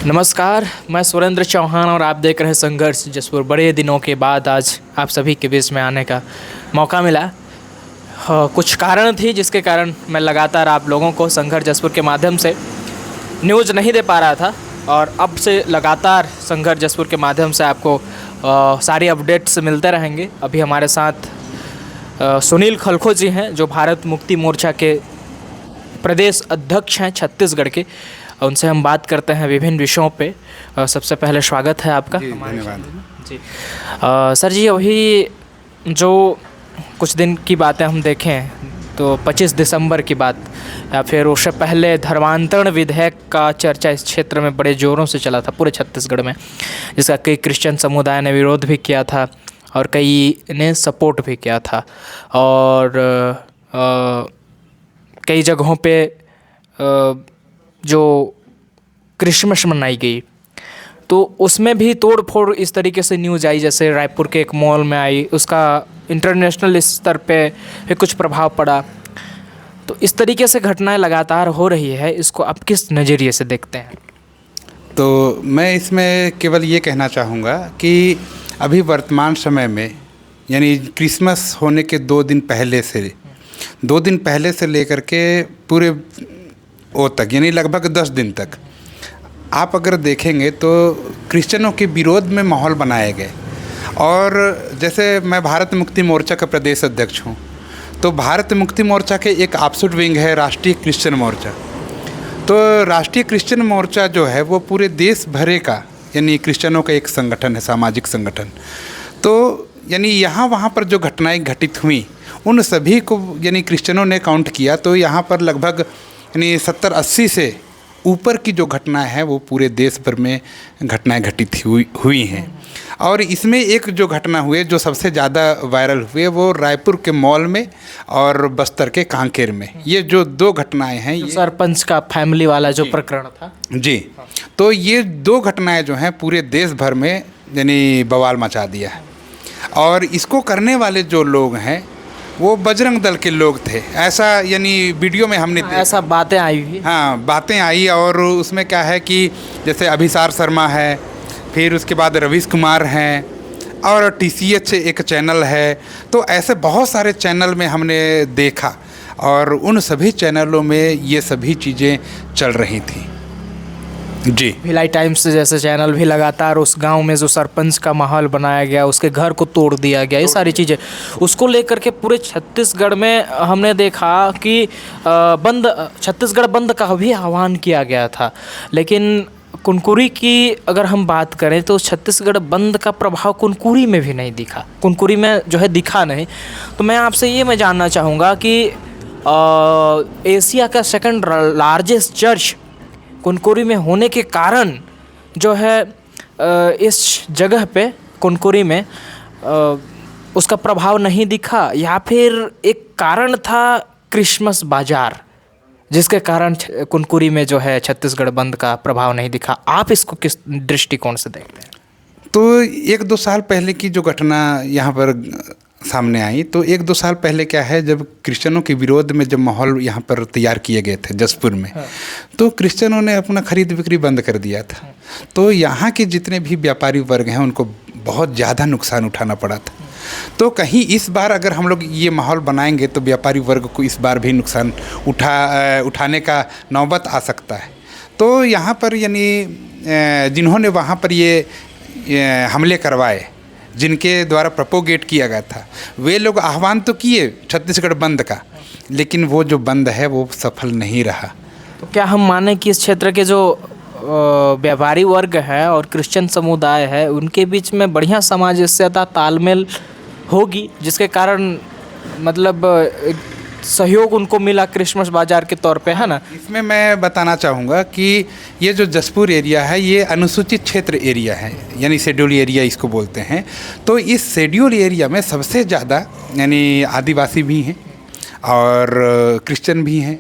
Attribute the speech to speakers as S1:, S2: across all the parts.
S1: नमस्कार, मैं सुरेंद्र चौहान और आप देख रहे हैं संघर्ष जसपुर। बड़े दिनों के बाद आज आप सभी के बीच में आने का मौका मिला। कुछ कारण थी जिसके कारण मैं लगातार आप लोगों को संघर्ष जसपुर के माध्यम से न्यूज़ नहीं दे पा रहा था, और अब से लगातार संघर्ष जसपुर के माध्यम से आपको सारी अपडेट्स मिलते रहेंगे। अभी हमारे साथ सुनील खलखो जी हैं, जो भारत मुक्ति मोर्चा के प्रदेश अध्यक्ष हैं छत्तीसगढ़ के। उनसे हम बात करते हैं विभिन्न विषयों पे। सबसे पहले स्वागत है आपका।
S2: धन्यवाद
S1: जी। सर जी, अभी जो कुछ दिन की बातें हम देखें तो 25 दिसंबर की बात, या फिर उससे पहले धर्मांतरण विधेयक का चर्चा इस क्षेत्र में बड़े ज़ोरों से चला था पूरे छत्तीसगढ़ में, जिसका कई क्रिश्चियन समुदाय ने विरोध भी किया था और कई ने सपोर्ट भी किया था। और कई जगहों पे जो क्रिसमस मनाई गई तो उसमें भी तोड़ फोड़ इस तरीके से न्यूज़ आई, जैसे रायपुर के एक मॉल में आई, उसका इंटरनेशनल स्तर पे भी कुछ प्रभाव पड़ा। तो इस तरीके से घटनाएं लगातार हो रही है, इसको आप किस नज़रिए से देखते हैं?
S2: तो मैं इसमें केवल ये कहना चाहूँगा कि अभी वर्तमान समय में यानी क्रिसमस होने के 2 दिन पहले से लेकर के पूरे वो तक यानी लगभग 10 दिन तक आप अगर देखेंगे तो क्रिश्चियनों के विरोध में माहौल बनाए गए। और जैसे मैं भारत मुक्ति मोर्चा का प्रदेश अध्यक्ष हूँ, तो भारत मुक्ति मोर्चा के एक ऑफशूट विंग है राष्ट्रीय क्रिश्चियन मोर्चा। तो राष्ट्रीय क्रिश्चियन मोर्चा जो है वो पूरे देश भरे का यानी क्रिश्चियनों का एक संगठन है, सामाजिक संगठन। तो यानी यहाँ वहाँ पर जो घटनाएं घटित हुई उन सभी को यानी क्रिश्चियनों ने काउंट किया, तो यहाँ पर लगभग यानी 70-80 से ऊपर की जो घटनाएं हैं वो पूरे देश भर में घटनाएं घटित हुई हैं। और इसमें एक जो घटना हुई जो सबसे ज़्यादा वायरल हुए वो रायपुर के मॉल में और बस्तर के कांकेर में। ये जो 2 घटनाएं हैं, ये
S1: सरपंच का फैमिली वाला जो प्रकरण था
S2: जी, तो ये 2 घटनाएं जो हैं पूरे देश भर में यानी बवाल मचा दिया है। और इसको करने वाले जो लोग हैं वो बजरंग दल के लोग थे, ऐसा यानी वीडियो में हमने
S1: ऐसा बातें आई हुई।
S2: हाँ, बातें आई। और उसमें क्या है कि जैसे अभिसार शर्मा है, फिर उसके बाद रवीश कुमार हैं, और TCH एक चैनल है। तो ऐसे बहुत सारे चैनल में हमने देखा, और उन सभी चैनलों में ये सभी चीज़ें चल रही थी। जी,
S1: भिलाई टाइम्स जैसे चैनल भी लगातार उस गांव में जो सरपंच का माहौल बनाया गया, उसके घर को तोड़ दिया गया, ये सारी चीज़ें उसको लेकर के पूरे छत्तीसगढ़ में हमने देखा कि छत्तीसगढ़ बंद का भी आह्वान किया गया था। लेकिन कुनकुरी की अगर हम बात करें तो छत्तीसगढ़ बंद का प्रभाव कुनकुरी में भी नहीं दिखा, कुनकुरी में जो है दिखा नहीं। तो मैं आपसे ये मैं जानना चाहूँगा कि एशिया का सेकंड लार्जेस्ट चर्च कुनकुरी में होने के कारण जो है इस जगह पे कुनकुरी में उसका प्रभाव नहीं दिखा, या फिर एक कारण था क्रिसमस बाजार जिसके कारण कुनकुरी में जो है छत्तीसगढ़ बंद का प्रभाव नहीं दिखा? आप इसको किस दृष्टिकोण से देखते हैं?
S2: तो 1-2 साल पहले की जो घटना यहाँ पर सामने आई, तो 1-2 साल पहले क्या है, जब क्रिश्चियनों के विरोध में जब माहौल यहाँ पर तैयार किए गए थे जसपुर में, तो क्रिश्चियनों ने अपना खरीद बिक्री बंद कर दिया था। तो यहाँ के जितने भी व्यापारी वर्ग हैं उनको बहुत ज़्यादा नुकसान उठाना पड़ा था। तो कहीं इस बार अगर हम लोग ये माहौल बनाएंगे तो व्यापारी वर्ग को इस बार भी नुकसान उठाने का नौबत आ सकता है। तो यहाँ पर यानी जिन्होंने वहाँ पर ये हमले करवाए, जिनके द्वारा प्रोपोगेट किया गया था, वे लोग आह्वान तो किए छत्तीसगढ़ बंद का, लेकिन वो जो बंद है वो सफल नहीं रहा।
S1: तो क्या हम माने कि इस क्षेत्र के जो व्यापारी वर्ग है और क्रिश्चियन समुदाय है उनके बीच में बढ़िया सामंजस्यता तालमेल होगी, जिसके कारण मतलब सहयोग उनको मिला क्रिसमस बाजार के तौर पे, है ना?
S2: इसमें मैं बताना चाहूँगा कि ये जो जसपुर एरिया है ये अनुसूचित क्षेत्र एरिया है, यानी शेड्यूल एरिया इसको बोलते हैं। तो इस शेड्यूल एरिया में सबसे ज़्यादा यानी आदिवासी भी हैं और क्रिश्चियन भी हैं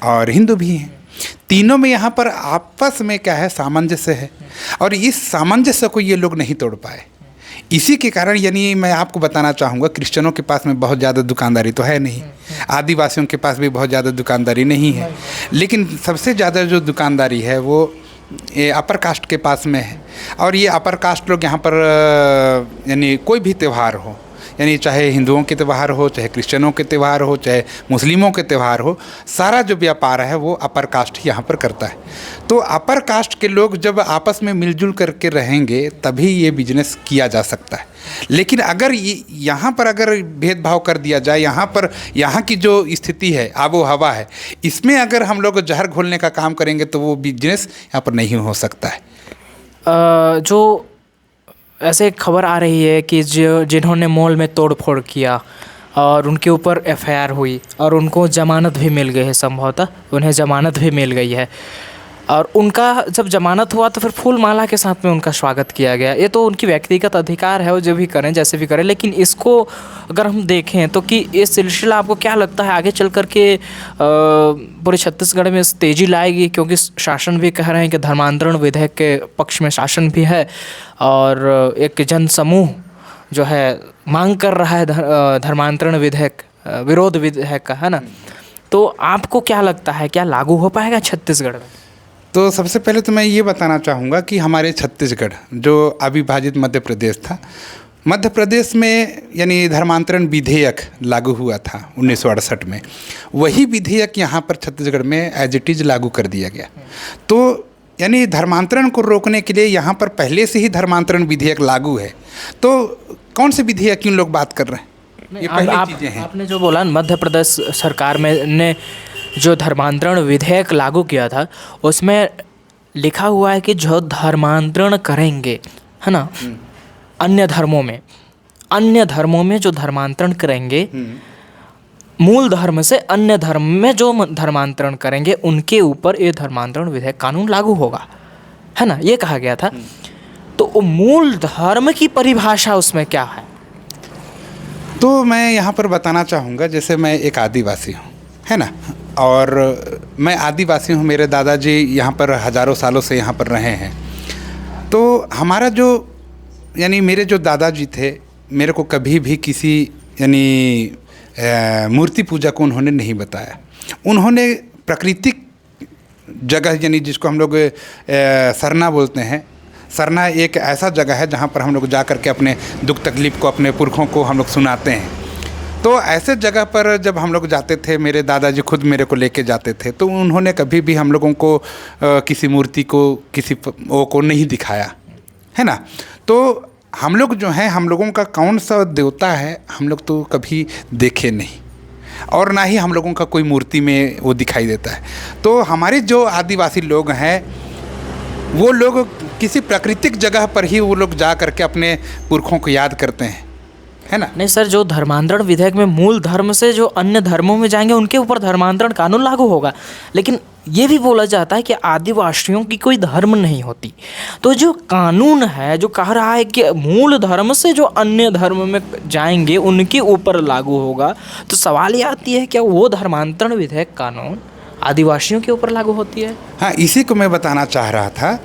S2: और हिंदू भी हैं। तीनों में यहाँ पर आपस में क्या है, सामंजस्य है, और इस सामंजस्य को ये लोग नहीं तोड़ पाए। इसी के कारण यानी मैं आपको बताना चाहूँगा, क्रिश्चियनों के पास में बहुत ज़्यादा दुकानदारी तो है नहीं, आदिवासियों के पास भी बहुत ज़्यादा दुकानदारी नहीं है, लेकिन सबसे ज़्यादा जो दुकानदारी है वो ये अपर कास्ट के पास में है। और ये अपर कास्ट लोग यहाँ पर यानी कोई भी त्यौहार हो, यानी चाहे हिंदुओं के त्यौहार हो, चाहे क्रिश्चियनों के त्यौहार हो, चाहे मुस्लिमों के त्यौहार हो, सारा जो व्यापार है वो अपर कास्ट ही यहाँ पर करता है। तो अपर कास्ट के लोग जब आपस में मिलजुल करके रहेंगे तभी ये बिजनेस किया जा सकता है। लेकिन अगर यहाँ पर अगर भेदभाव कर दिया जाए, यहाँ पर यहाँ की जो स्थिति है, आबो हवा है, इसमें अगर हम लोग जहर घोलने का काम करेंगे तो वो बिजनेस यहाँ पर नहीं हो सकता है।
S1: जो ऐसे खबर आ रही है कि जिन्होंने मॉल में तोड़ फोड़ किया और उनके ऊपर एफआईआर हुई और उनको ज़मानत भी मिल गई है, संभवतः उन्हें ज़मानत भी मिल गई है, और उनका जब ज़मानत हुआ तो फिर फूल माला के साथ में उनका स्वागत किया गया। ये तो उनकी व्यक्तिगत अधिकार है, वो जो भी करें, जैसे भी करें। लेकिन इसको अगर हम देखें तो कि ये सिलसिला आपको क्या लगता है आगे चल कर के पूरे छत्तीसगढ़ में तेज़ी लाएगी? क्योंकि शासन भी कह रहे हैं कि धर्मांतरण विधेयक के पक्ष में शासन भी है और एक जन समूह जो है मांग कर रहा है धर्मांतरण विधेयक, विरोध विधेयक का, है ना? तो आपको क्या लगता है, क्या लागू हो पाएगा छत्तीसगढ़ में?
S2: तो सबसे पहले तो मैं ये बताना चाहूँगा कि हमारे छत्तीसगढ़ जो अविभाजित मध्य प्रदेश था, मध्य प्रदेश में यानी धर्मांतरण विधेयक लागू हुआ था 1968 में। वही विधेयक यहाँ पर छत्तीसगढ़ में एज इट इज़ लागू कर दिया गया। तो यानी धर्मांतरण को रोकने के लिए यहाँ पर पहले से ही धर्मांतरण विधेयक लागू है। तो कौन से विधेयक की लोग बात कर रहे हैं? ये पहली चीज़ें हैं।
S1: आपने जो बोला मध्य प्रदेश सरकार में ने जो धर्मांतरण विधेयक लागू किया था, उसमें लिखा हुआ है कि जो धर्मांतरण करेंगे, है ना, अन्य धर्मों में जो धर्मांतरण करेंगे, मूल धर्म से अन्य धर्म में जो धर्मांतरण करेंगे, उनके ऊपर ये धर्मांतरण विधेयक कानून लागू होगा, है ना, ये कहा गया था। तो वो मूल धर्म की परिभाषा उसमें क्या है?
S2: तो मैं यहाँ पर बताना चाहूँगा, जैसे मैं एक आदिवासी हूँ, है ना, और मैं आदिवासी हूँ, मेरे दादाजी यहाँ पर हज़ारों सालों से यहाँ पर रहे हैं। तो हमारा जो यानी मेरे जो दादाजी थे, मेरे को कभी भी किसी यानी मूर्ति पूजा को उन्होंने नहीं बताया। उन्होंने प्राकृतिक जगह यानी जिसको हम लोग सरना बोलते हैं, सरना एक ऐसा जगह है जहाँ पर हम लोग जा कर के अपने दुख तकलीफ़ को, अपने पुरखों को हम लोग सुनाते हैं। तो ऐसे जगह पर जब हम लोग जाते थे, मेरे दादाजी खुद मेरे को लेके जाते थे, तो उन्होंने कभी भी हम लोगों को किसी मूर्ति को, किसी वो को नहीं दिखाया, है ना। तो हम लोग जो हैं, हम लोगों का कौन सा देवता है हम लोग तो कभी देखे नहीं, और ना ही हम लोगों का कोई मूर्ति में वो दिखाई देता है। तो हमारे जो आदिवासी लोग हैं, वो लोग किसी प्राकृतिक जगह पर ही वो लोग जा करके अपने पुरखों को याद करते हैं, है ना।
S1: नहीं सर, जो धर्मांतरण विधेयक में मूल धर्म से जो अन्य धर्मों में जाएंगे उनके ऊपर धर्मांतरण कानून लागू होगा, लेकिन ये भी बोला जाता है कि आदिवासियों की कोई धर्म नहीं होती। तो जो कानून है जो कह रहा है कि मूल धर्म से जो अन्य धर्म में जाएंगे उनके ऊपर लागू होगा, तो सवाल ये आती है क्या वो धर्मांतरण विधेयक कानून आदिवासियों के ऊपर लागू होती है?
S2: हाँ, इसी को मैं बताना चाह रहा था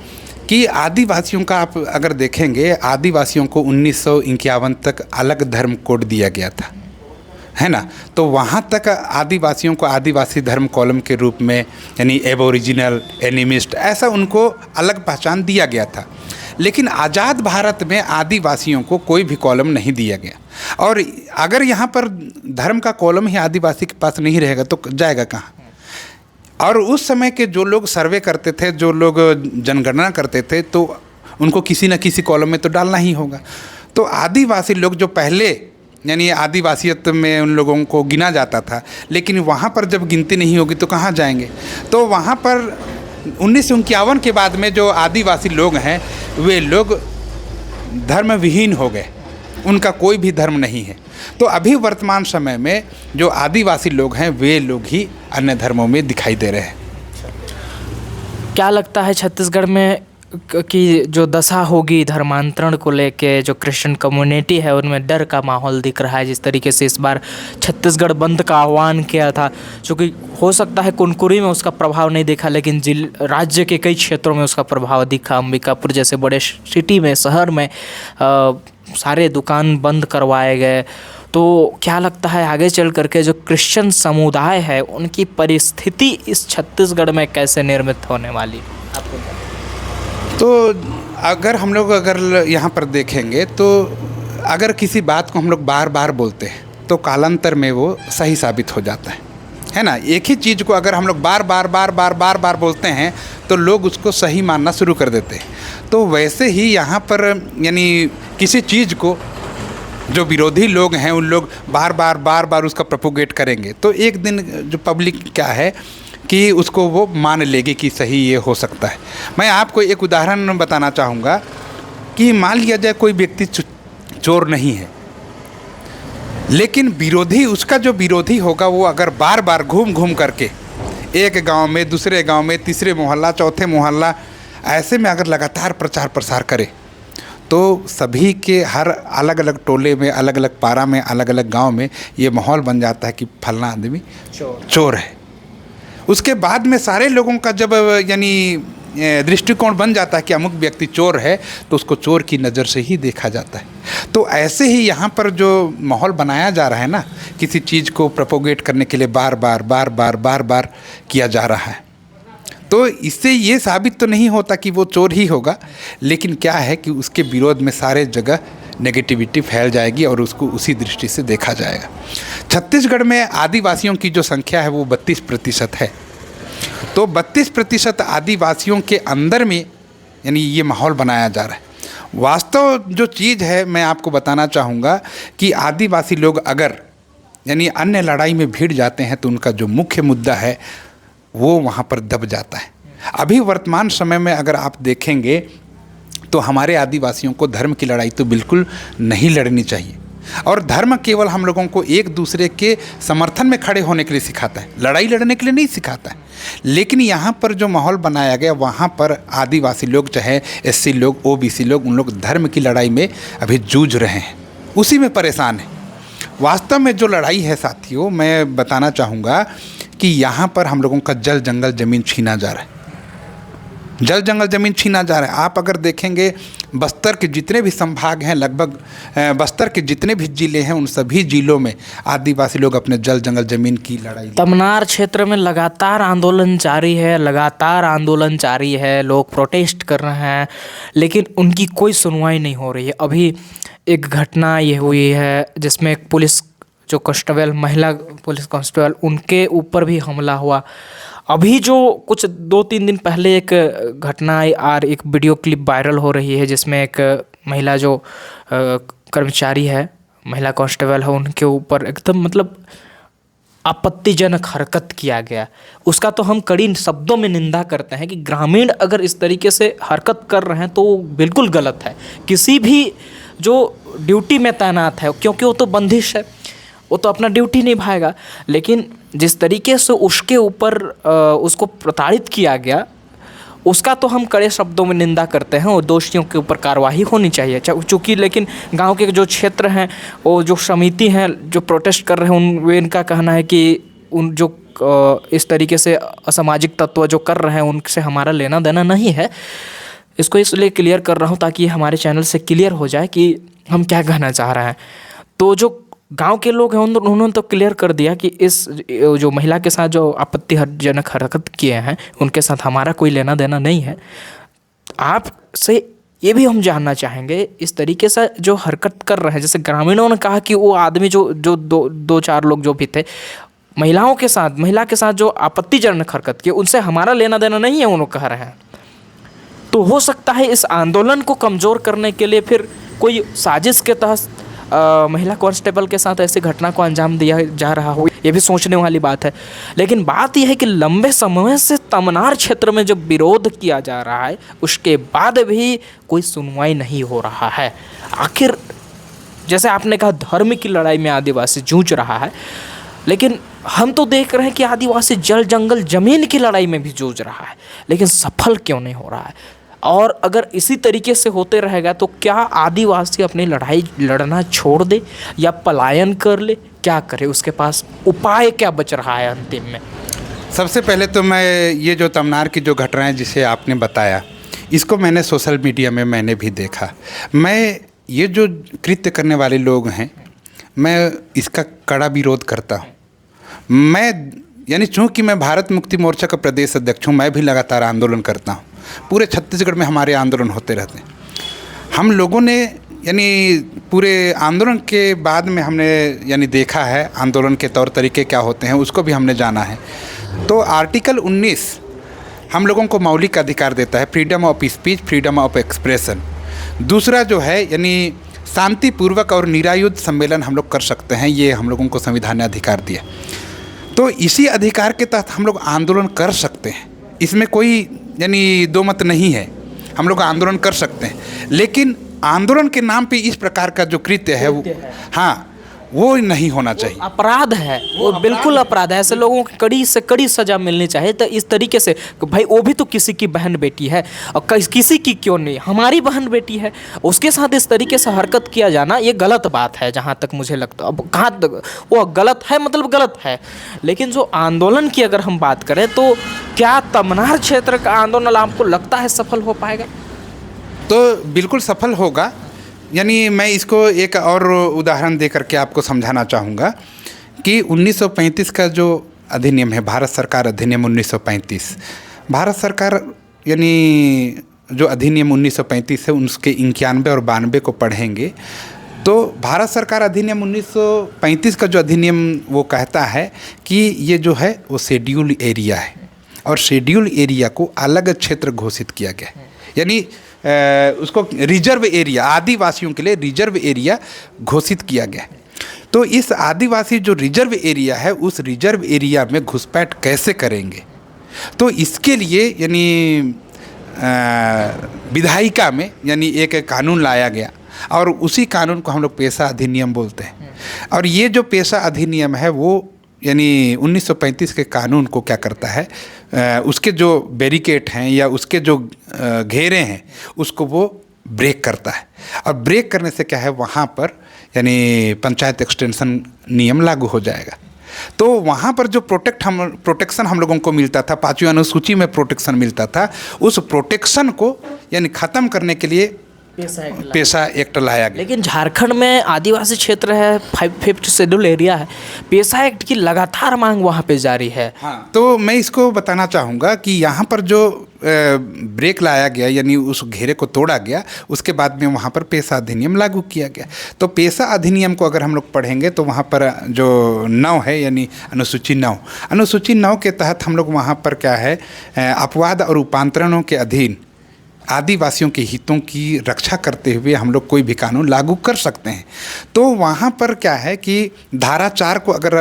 S2: कि आदिवासियों का आप अगर देखेंगे, आदिवासियों को 1951 तक अलग धर्म कोड दिया गया था, है ना। तो वहाँ तक आदिवासियों को आदिवासी धर्म कॉलम के रूप में यानी एबोरिजिनल, एनिमिस्ट, ऐसा उनको अलग पहचान दिया गया था। लेकिन आज़ाद भारत में आदिवासियों को कोई भी कॉलम नहीं दिया गया। और अगर यहाँ पर धर्म का कॉलम ही आदिवासी के पास नहीं रहेगा तो जाएगा कहाँ? और उस समय के जो लोग सर्वे करते थे, जो लोग जनगणना करते थे, तो उनको किसी न किसी कॉलम में तो डालना ही होगा। तो आदिवासी लोग जो पहले यानी आदिवासियत में उन लोगों को गिना जाता था, लेकिन वहाँ पर जब गिनती नहीं होगी तो कहाँ जाएंगे? तो वहाँ पर 1951 के बाद में जो आदिवासी लोग हैं वे लोग धर्म विहीन हो गए, उनका कोई भी धर्म नहीं है। तो अभी वर्तमान समय में जो आदिवासी लोग हैं वे लोग ही अन्य धर्मों में दिखाई दे रहे हैं।
S1: क्या लगता है छत्तीसगढ़ में कि जो दशा होगी धर्मांतरण को लेके, जो क्रिश्चियन कम्युनिटी है उनमें डर का माहौल दिख रहा है? जिस तरीके से इस बार छत्तीसगढ़ बंद का आह्वान किया था, क्योंकि हो सकता है कुनकुरी में उसका प्रभाव नहीं दिखा, लेकिन राज्य के कई क्षेत्रों में उसका प्रभाव दिखा। अंबिकापुर जैसे बड़े सिटी में, शहर में सारे दुकान बंद करवाए गए। तो क्या लगता है आगे चल करके जो क्रिश्चियन समुदाय है उनकी परिस्थिति इस छत्तीसगढ़ में कैसे निर्मित होने वाली आपको?
S2: तो अगर हम लोग यहाँ पर देखेंगे तो अगर किसी बात को हम लोग बार बार बोलते हैं तो कालांतर में वो सही साबित हो जाता है ना। एक ही चीज़ को अगर हम लोग बार बार बोलते हैं तो लोग उसको सही मानना शुरू कर देते हैं। तो वैसे ही यहाँ पर यानी किसी चीज़ को जो विरोधी लोग हैं उन लोग बार बार उसका प्रोपोगेट करेंगे तो एक दिन जो पब्लिक क्या है कि उसको वो मान लेगी कि सही ये हो सकता है। मैं आपको एक उदाहरण बताना चाहूँगा कि मान लिया जाए कोई व्यक्ति चोर नहीं है, लेकिन विरोधी उसका जो विरोधी होगा वो अगर बार बार घूम करके एक गांव में, दूसरे गांव में, तीसरे मोहल्ला, चौथे मोहल्ला, ऐसे में अगर लगातार प्रचार प्रसार करे तो सभी के हर अलग अलग टोले में, अलग अलग पारा में, अलग अलग गांव में ये माहौल बन जाता है कि फलना आदमी चोर है। उसके बाद में सारे लोगों का जब यानी दृष्टिकोण बन जाता है कि अमुक व्यक्ति चोर है तो उसको चोर की नज़र से ही देखा जाता है। तो ऐसे ही यहाँ पर जो माहौल बनाया जा रहा है ना, किसी चीज़ को प्रोपोगेट करने के लिए बार बार किया जा रहा है, तो इससे ये साबित तो नहीं होता कि वो चोर ही होगा, लेकिन क्या है कि उसके विरोध में सारे जगह नेगेटिविटी फैल जाएगी और उसको उसी दृष्टि से देखा जाएगा। छत्तीसगढ़ में आदिवासियों की जो संख्या है वो 32% है। तो 32% आदिवासियों के अंदर में यानी ये माहौल बनाया जा रहा है। वास्तव जो चीज़ है मैं आपको बताना चाहूँगा कि आदिवासी लोग अगर यानी अन्य लड़ाई में भिड़ जाते हैं तो उनका जो मुख्य मुद्दा है वो वहाँ पर दब जाता है। अभी वर्तमान समय में अगर आप देखेंगे तो हमारे आदिवासियों को धर्म की लड़ाई तो बिल्कुल नहीं लड़नी चाहिए, और धर्म केवल हम लोगों को एक दूसरे के समर्थन में खड़े होने के लिए सिखाता है, लड़ाई लड़ने के लिए नहीं सिखाता है। लेकिन यहाँ पर जो माहौल बनाया गया वहाँ पर आदिवासी लोग, चाहे एससी लोग, ओबीसी लोग, उन लोग धर्म की लड़ाई में अभी जूझ रहे हैं, उसी में परेशान हैं। वास्तव में जो लड़ाई है साथियों, मैं बताना चाहूँगा कि यहाँ पर हम लोगों का जल जंगल ज़मीन छीना जा रहा है, जल जंगल ज़मीन छीना जा रहा है। आप अगर देखेंगे बस्तर के जितने भी संभाग हैं, लगभग बस्तर के जितने भी ज़िले हैं, उन सभी ज़िलों में आदिवासी लोग अपने जल जंगल ज़मीन की लड़ाई,
S1: तमनार क्षेत्र में लगातार आंदोलन जारी है, लोग प्रोटेस्ट कर रहे हैं, लेकिन उनकी कोई सुनवाई नहीं हो रही है। अभी एक घटना ये हुई है जिसमें एक पुलिस जो कांस्टेबल, महिला पुलिस कांस्टेबल, उनके ऊपर भी हमला हुआ। अभी जो कुछ 2-3 दिन पहले एक घटना आई और एक वीडियो क्लिप वायरल हो रही है जिसमें एक महिला जो कर्मचारी है, महिला कांस्टेबल है, उनके ऊपर एकदम मतलब आपत्तिजनक हरकत किया गया। उसका तो हम कड़ी शब्दों में निंदा करते हैं कि ग्रामीण अगर इस तरीके से हरकत कर रहे हैं तो बिल्कुल गलत है। किसी भी जो ड्यूटी में तैनात है, क्योंकि वो तो बंदिश है, वो तो अपना ड्यूटी निभाएगा, लेकिन जिस तरीके से उसके ऊपर उसको प्रताड़ित किया गया उसका तो हम कड़े शब्दों में निंदा करते हैं और दोषियों के ऊपर कार्रवाई होनी चाहिए। चूँकि लेकिन गांव के जो क्षेत्र हैं, वो जो समिति हैं जो प्रोटेस्ट कर रहे हैं, इनका कहना है कि उन जो इस तरीके से असामाजिक तत्व जो कर रहे हैं उनसे हमारा लेना देना नहीं है। इसको इसलिए क्लियर कर रहा हूँ ताकि हमारे चैनल से क्लियर हो जाए कि हम क्या कहना चाह रहे हैं। तो जो गांव के लोग हैं उन्होंने तो क्लियर कर दिया कि इस जो महिला के साथ जो आपत्तिजनक हरकत किए हैं उनके साथ हमारा कोई लेना देना नहीं है। आपसे ये भी हम जानना चाहेंगे, इस तरीके से जो हरकत कर रहे हैं, जैसे ग्रामीणों ने कहा कि वो आदमी जो दो चार लोग जो भी थे, महिला के साथ जो आपत्तिजनक हरकत की उनसे हमारा लेना देना नहीं है, उन्होंने कह रहे हैं। तो हो सकता है इस आंदोलन को कमज़ोर करने के लिए फिर कोई साजिश के तहत महिला कांस्टेबल के साथ ऐसी घटना को अंजाम दिया जा रहा हो, ये भी सोचने वाली बात है। लेकिन बात यह है कि लंबे समय से तमनार क्षेत्र में जो विरोध किया जा रहा है उसके बाद भी कोई सुनवाई नहीं हो रहा है। आखिर जैसे आपने कहा धर्म की लड़ाई में आदिवासी जूझ रहा है, लेकिन हम तो देख रहे हैं कि आदिवासी जल जंगल ज़मीन की लड़ाई में भी जूझ रहा है, लेकिन सफल क्यों नहीं हो रहा है? और अगर इसी तरीके से होते रहेगा तो क्या आदिवासी अपनी लड़ाई लड़ना छोड़ दे या पलायन कर ले? क्या करे? उसके पास उपाय क्या बच रहा है अंतिम में?
S2: सबसे पहले तो मैं ये जो तमनार की जो घटनाएं जिसे आपने बताया, इसको मैंने सोशल मीडिया में मैंने भी देखा। मैं ये जो कृत्य करने वाले लोग हैं, मैं इसका कड़ा विरोध करता हूँ। मैं यानी चूँकि मैं भारत मुक्ति मोर्चा का प्रदेश अध्यक्ष हूँ, मैं भी लगातार आंदोलन करता हूँ। पूरे छत्तीसगढ़ में हमारे आंदोलन होते रहते हैं। हम लोगों ने यानी पूरे आंदोलन के बाद में हमने यानी देखा है आंदोलन के तौर तरीके क्या होते हैं, उसको भी हमने जाना है। तो आर्टिकल 19 हम लोगों को मौलिक अधिकार देता है, freedom of speech, freedom of expression. दूसरा जो है यानी शांतिपूर्वक और निरायुध सम्मेलन हम लोग कर सकते हैं, ये हम लोगों को संविधान ने अधिकार दिया। तो इसी अधिकार के तहत हम लोग आंदोलन कर सकते हैं, इसमें कोई यानी दो मत नहीं है, हम लोग आंदोलन कर सकते हैं। लेकिन आंदोलन के नाम पे इस प्रकार का जो कृत्य है वो हाँ वो नहीं होना चाहिए,
S1: अपराध है, वो बिल्कुल अपराध है। ऐसे लोगों को कड़ी से कड़ी सजा मिलनी चाहिए। तो इस तरीके से भाई वो भी तो किसी की बहन बेटी है, और किसी की क्यों नहीं, हमारी बहन बेटी है, उसके साथ इस तरीके से हरकत किया जाना ये गलत बात है जहाँ तक मुझे लगता है। अब कहाँ तक वो गलत है, मतलब गलत है। लेकिन जो आंदोलन की अगर हम बात करें तो क्या तमनार क्षेत्र का आंदोलन आपको लगता है सफल हो पाएगा?
S2: तो बिल्कुल सफल होगा। यानी मैं इसको एक और उदाहरण दे करके आपको समझाना चाहूँगा कि 1935 का जो अधिनियम है, भारत सरकार अधिनियम 1935, भारत सरकार यानी जो अधिनियम 1935 है उसके 91 और 92 को पढ़ेंगे तो भारत सरकार अधिनियम 1935 का जो अधिनियम वो कहता है कि ये जो है वो शेड्यूल एरिया है, और शेड्यूल एरिया को अलग क्षेत्र घोषित किया गया है। यानी उसको रिजर्व एरिया, आदिवासियों के लिए रिजर्व एरिया घोषित किया गया है। तो इस आदिवासी जो रिजर्व एरिया है, उस रिजर्व एरिया में घुसपैठ कैसे करेंगे, तो इसके लिए यानी विधायिका में यानी एक कानून लाया गया, और उसी कानून को हम लोग पेशा अधिनियम बोलते हैं। और ये जो पेशा अधिनियम है वो यानी 1935 के कानून को क्या करता है, उसके जो बैरिकेड हैं या उसके जो घेरे हैं उसको वो ब्रेक करता है। और ब्रेक करने से क्या है, वहाँ पर यानी पंचायत एक्सटेंशन नियम लागू हो जाएगा। तो वहाँ पर जो प्रोटेक्शन हम लोगों को मिलता था, 5वीं अनुसूची में प्रोटेक्शन मिलता था, उस प्रोटेक्शन को यानी ख़त्म करने के लिए पेशा एक्ट लाया गया।
S1: लेकिन झारखंड में आदिवासी क्षेत्र है, 5th शेड्यूल एरिया है, पेशा एक्ट की लगातार मांग वहाँ पे जारी है।
S2: हाँ, तो मैं इसको बताना चाहूँगा कि यहाँ पर जो ब्रेक लाया गया यानी उस घेरे को तोड़ा गया, उसके बाद में वहाँ पर पेशा अधिनियम लागू किया गया। तो पेशा अधिनियम को अगर हम लोग पढ़ेंगे तो वहाँ पर जो 9 है यानी अनुसूची 9 के तहत हम लोग वहाँ पर क्या है, अपवाद और उपांतरणों के अधीन आदिवासियों के हितों की रक्षा करते हुए हम लोग कोई भी कानून लागू कर सकते हैं। तो वहाँ पर क्या है कि धारा 4 को अगर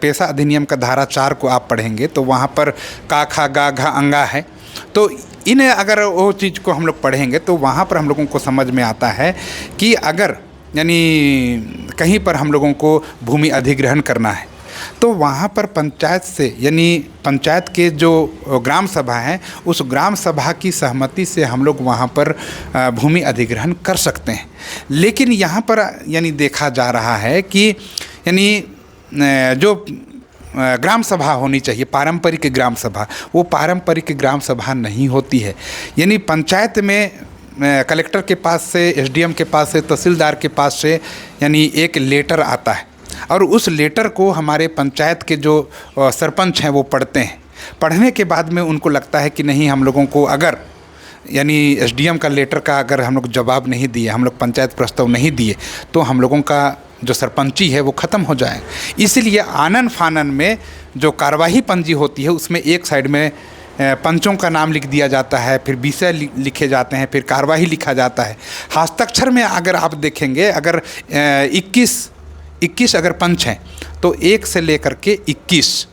S2: पेशा अधिनियम का धारा 4 को आप पढ़ेंगे तो वहाँ पर का, खा, गा, घा, अंगा है। तो इन्हें अगर वो चीज़ को हम लोग पढ़ेंगे तो वहाँ पर हम लोगों को समझ में आता है कि अगर यानी कहीं पर हम लोगों को भूमि अधिग्रहण करना है तो वहाँ पर पंचायत से यानी पंचायत के जो ग्राम सभा है, उस ग्राम सभा की सहमति से हम लोग वहाँ पर भूमि अधिग्रहण कर सकते हैं। लेकिन यहाँ पर यानी देखा जा रहा है कि यानी जो ग्राम सभा होनी चाहिए, पारंपरिक ग्राम सभा, वो पारंपरिक ग्राम सभा नहीं होती है। यानी पंचायत में कलेक्टर के पास से, एसडीएम के पास से, तहसीलदार के पास से यानी एक लेटर आता है, और उस लेटर को हमारे पंचायत के जो सरपंच हैं वो पढ़ते हैं। पढ़ने के बाद में उनको लगता है कि नहीं, हम लोगों को अगर यानी एसडीएम का लेटर का अगर हम लोग जवाब नहीं दिए, हम लोग पंचायत प्रस्ताव नहीं दिए, तो हम लोगों का जो सरपंची है वो ख़त्म हो जाए। इसलिए आनन फानन में जो कार्यवाही पंजी होती है उसमें एक साइड में पंचों का नाम लिख दिया जाता है, फिर विषय लिखे जाते हैं, फिर कार्यवाही लिखा जाता है। हस्ताक्षर में अगर आप देखेंगे, अगर 21 अगर पंच हैं तो 1 से लेकर के 21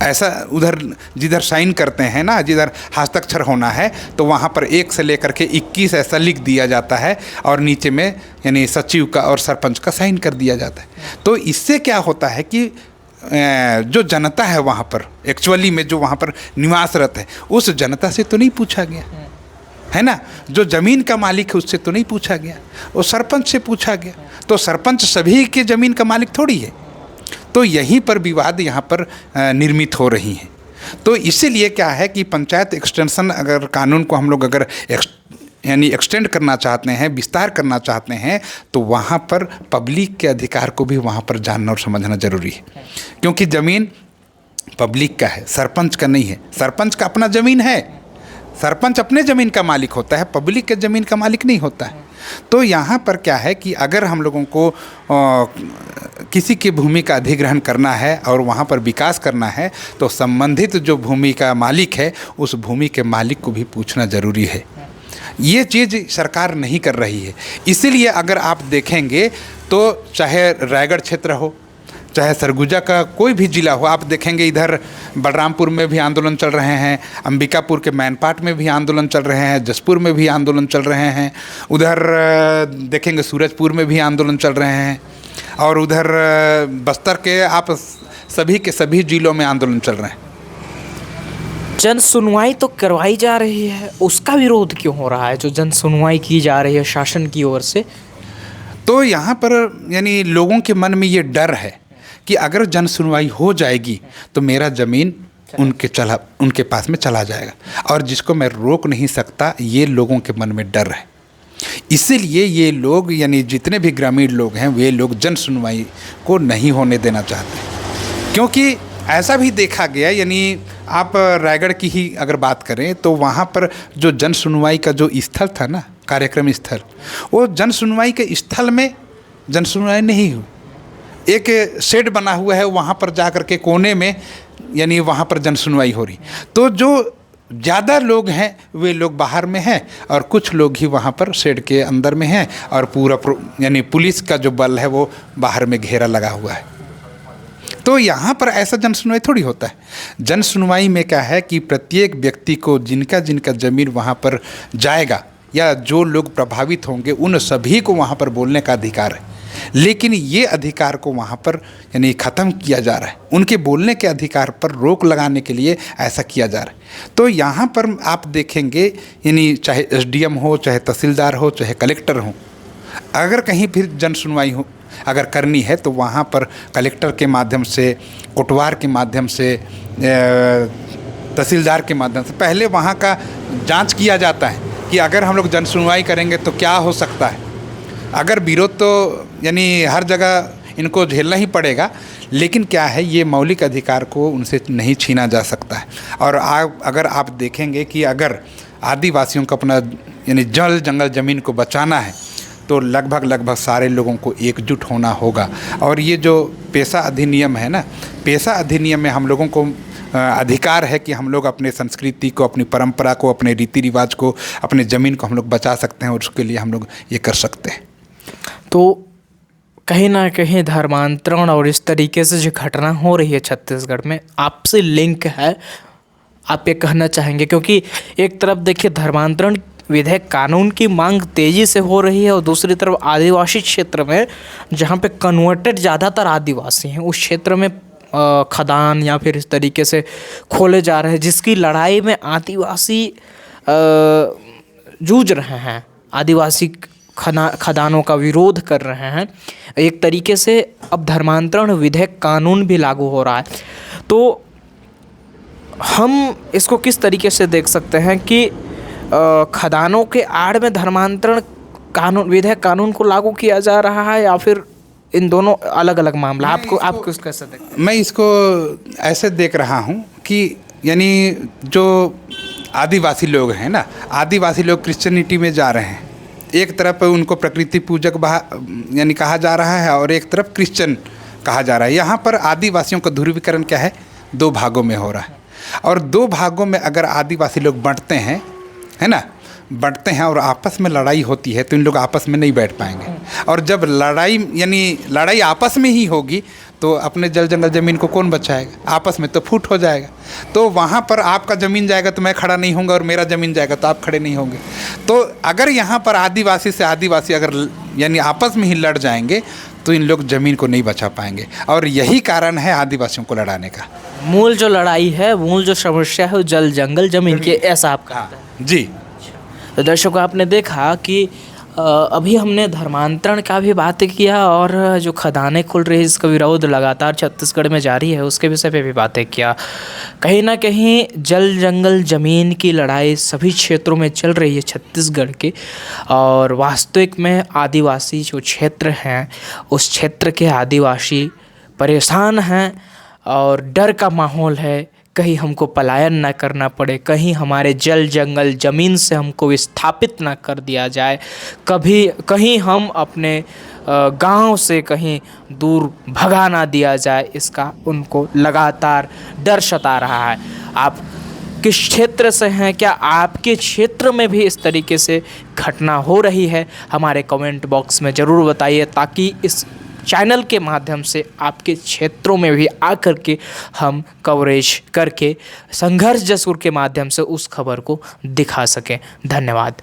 S2: ऐसा उधर जिधर साइन करते हैं ना, जिधर हस्ताक्षर होना है तो वहाँ पर 1 से लेकर के 21 ऐसा लिख दिया जाता है, और नीचे में यानी सचिव का और सरपंच का साइन कर दिया जाता है। तो इससे क्या होता है कि जो जनता है वहाँ पर एक्चुअली में जो वहाँ पर निवासरत है, उस जनता से तो नहीं पूछा गया है ना, जो ज़मीन का मालिक है उससे तो नहीं पूछा गया, वो सरपंच से पूछा गया। तो सरपंच सभी के ज़मीन का मालिक थोड़ी है। तो यहीं पर विवाद यहाँ पर निर्मित हो रही हैं। तो इसीलिए क्या है कि पंचायत एक्सटेंशन अगर कानून को हम लोग अगर यानी एक्सटेंड करना चाहते हैं, विस्तार करना चाहते हैं, तो वहाँ पर पब्लिक के अधिकार को भी वहाँ पर जानना और समझना ज़रूरी है। क्योंकि ज़मीन पब्लिक का है, सरपंच का नहीं है। सरपंच का अपना ज़मीन है, सरपंच अपने ज़मीन का मालिक होता है, पब्लिक के ज़मीन का मालिक नहीं होता है। तो यहाँ पर क्या है कि अगर हम लोगों को किसी की भूमि का अधिग्रहण करना है और वहाँ पर विकास करना है, तो संबंधित जो भूमि का मालिक है उस भूमि के मालिक को भी पूछना ज़रूरी है। ये चीज़ सरकार नहीं कर रही है। इसीलिए अगर आप देखेंगे तो चाहे रायगढ़ क्षेत्र हो, चाहे सरगुजा का कोई भी ज़िला हो, आप देखेंगे इधर बलरामपुर में भी आंदोलन चल रहे हैं, अंबिकापुर के मैनपाट में भी आंदोलन चल रहे हैं, जसपुर में भी आंदोलन चल रहे हैं, उधर देखेंगे सूरजपुर में भी आंदोलन चल रहे हैं, और उधर बस्तर के आप सभी के सभी ज़िलों में आंदोलन चल रहे हैं।
S1: जन सुनवाई तो करवाई जा रही है, उसका विरोध क्यों हो रहा है जो जन सुनवाई की जा रही है शासन की ओर से?
S2: तो यहाँ पर यानी लोगों के मन में ये डर है कि अगर जन सुनवाई हो जाएगी तो मेरा ज़मीन उनके पास में चला जाएगा, और जिसको मैं रोक नहीं सकता, ये लोगों के मन में डर है। इसीलिए ये लोग यानी जितने भी ग्रामीण लोग हैं वे लोग जन सुनवाई को नहीं होने देना चाहते, क्योंकि ऐसा भी देखा गया, यानी आप रायगढ़ की ही अगर बात करें तो वहाँ पर जो जन सुनवाई का जो स्थल था ना, कार्यक्रम स्थल, वो जन सुनवाई के स्थल में जन सुनवाई नहीं हुई। एक शेड बना हुआ है, वहाँ पर जा कर के कोने में यानी वहाँ पर जन सुनवाई हो रही। तो जो ज़्यादा लोग हैं वे लोग बाहर में हैं और कुछ लोग ही वहाँ पर शेड के अंदर में हैं, और पूरा यानी पुलिस का जो बल है वो बाहर में घेरा लगा हुआ है। तो यहाँ पर ऐसा जन सुनवाई थोड़ी होता है। जन सुनवाई में क्या है कि प्रत्येक व्यक्ति को जिनका जिनका ज़मीन वहाँ पर जाएगा या जो लोग प्रभावित होंगे उन सभी को वहाँ पर बोलने का अधिकार है, लेकिन ये अधिकार को वहाँ पर यानी ख़त्म किया जा रहा है। उनके बोलने के अधिकार पर रोक लगाने के लिए ऐसा किया जा रहा है। तो यहाँ पर आप देखेंगे यानी चाहे एसडीएम हो, चाहे तहसीलदार हो, चाहे कलेक्टर हो, अगर कहीं फिर जन सुनवाई हो अगर करनी है तो वहाँ पर कलेक्टर के माध्यम से, कोटवार के माध्यम से, तहसीलदार के माध्यम से पहले वहाँ का जांच किया जाता है कि अगर हम लोग जन सुनवाई करेंगे तो क्या हो सकता है। अगर विरोध तो यानी हर जगह इनको झेलना ही पड़ेगा, लेकिन क्या है ये मौलिक अधिकार को उनसे नहीं छीना जा सकता है। और अगर आप देखेंगे कि अगर आदिवासियों को अपना यानी जल जंगल ज़मीन को बचाना है तो लगभग सारे लोगों को एकजुट होना होगा। और ये जो पेशा अधिनियम है ना, पेशा अधिनियम में हम लोगों को अधिकार है कि हम लोग अपने संस्कृति को, अपनी परंपरा को, अपने रीति रिवाज को, अपने ज़मीन को हम लोग बचा सकते हैं, और उसके लिए हम लोग ये कर सकते हैं।
S1: तो कहीं ना कहीं धर्मांतरण और इस तरीके से जो घटना हो रही है छत्तीसगढ़ में, आपसे लिंक है, आप ये कहना चाहेंगे? क्योंकि एक तरफ देखिए धर्मांतरण विधेयक कानून की मांग तेज़ी से हो रही है, और दूसरी तरफ आदिवासी क्षेत्र में जहाँ पे कन्वर्टेड ज़्यादातर आदिवासी हैं उस क्षेत्र में खदान या फिर इस तरीके से खोले जा रहे हैं, जिसकी लड़ाई में आदिवासी जूझ रहे हैं, आदिवासी खदानों का विरोध कर रहे हैं। एक तरीके से अब धर्मांतरण विधेयक कानून भी लागू हो रहा है। तो हम इसको किस तरीके से देख सकते हैं कि खदानों के आड़ में धर्मांतरण कानून, विधेयक कानून को लागू किया जा रहा है, या फिर इन दोनों अलग अलग मामला? आपको कैसे देखते हैं?
S2: मैं इसको ऐसे देख रहा हूँ कि यानी जो आदिवासी लोग हैं ना, आदिवासी लोग क्रिश्चियनिटी में जा रहे हैं। एक तरफ उनको प्रकृति पूजक यानी कहा जा रहा है, और एक तरफ क्रिश्चियन कहा जा रहा है। यहाँ पर आदिवासियों का ध्रुवीकरण क्या है, दो भागों में हो रहा है। और दो भागों में अगर आदिवासी लोग बंटते हैं, है ना, बंटते हैं और आपस में लड़ाई होती है तो इन लोग आपस में नहीं बैठ पाएंगे। और जब लड़ाई आपस में ही होगी तो अपने जल जंगल ज़मीन को कौन बचाएगा? आपस में तो फूट हो जाएगा। तो वहाँ पर आपका ज़मीन जाएगा तो मैं खड़ा नहीं होऊंगा, और मेरा ज़मीन जाएगा तो आप खड़े नहीं होंगे। तो अगर यहाँ पर आदिवासी से आदिवासी अगर यानी आपस में ही लड़ जाएंगे तो इन लोग ज़मीन को नहीं बचा पाएंगे। और यही कारण है आदिवासियों को लड़ाने का।
S1: मूल जो लड़ाई है, मूल जो समस्या है वो जल जंगल ज़मीन की, ऐसा आप कहते हैं?
S2: जी।
S1: तो दर्शकों, आपने देखा कि अभी हमने धर्मांतरण का भी बात किया, और जो खदानें खुल रही है इसका विरोध लगातार छत्तीसगढ़ में जारी है उसके विषय पे भी बातें किया। कहीं ना कहीं जल जंगल ज़मीन की लड़ाई सभी क्षेत्रों में चल रही है छत्तीसगढ़ के, और वास्तविक में आदिवासी जो क्षेत्र हैं उस क्षेत्र के आदिवासी परेशान हैं और डर का माहौल है कहीं हमको पलायन ना करना पड़े, कहीं हमारे जल जंगल ज़मीन से हमको विस्थापित ना कर दिया जाए, कहीं हम अपने गांव से कहीं दूर भगा ना दिया जाए, इसका उनको लगातार डर सता रहा है। आप किस क्षेत्र से हैं, क्या आपके क्षेत्र में भी इस तरीके से घटना हो रही है? हमारे कमेंट बॉक्स में ज़रूर बताइए, ताकि इस चैनल के माध्यम से आपके क्षेत्रों में भी आकर के हम कवरेज करके संघर्ष जसूर के माध्यम से उस खबर को दिखा सकें। धन्यवाद।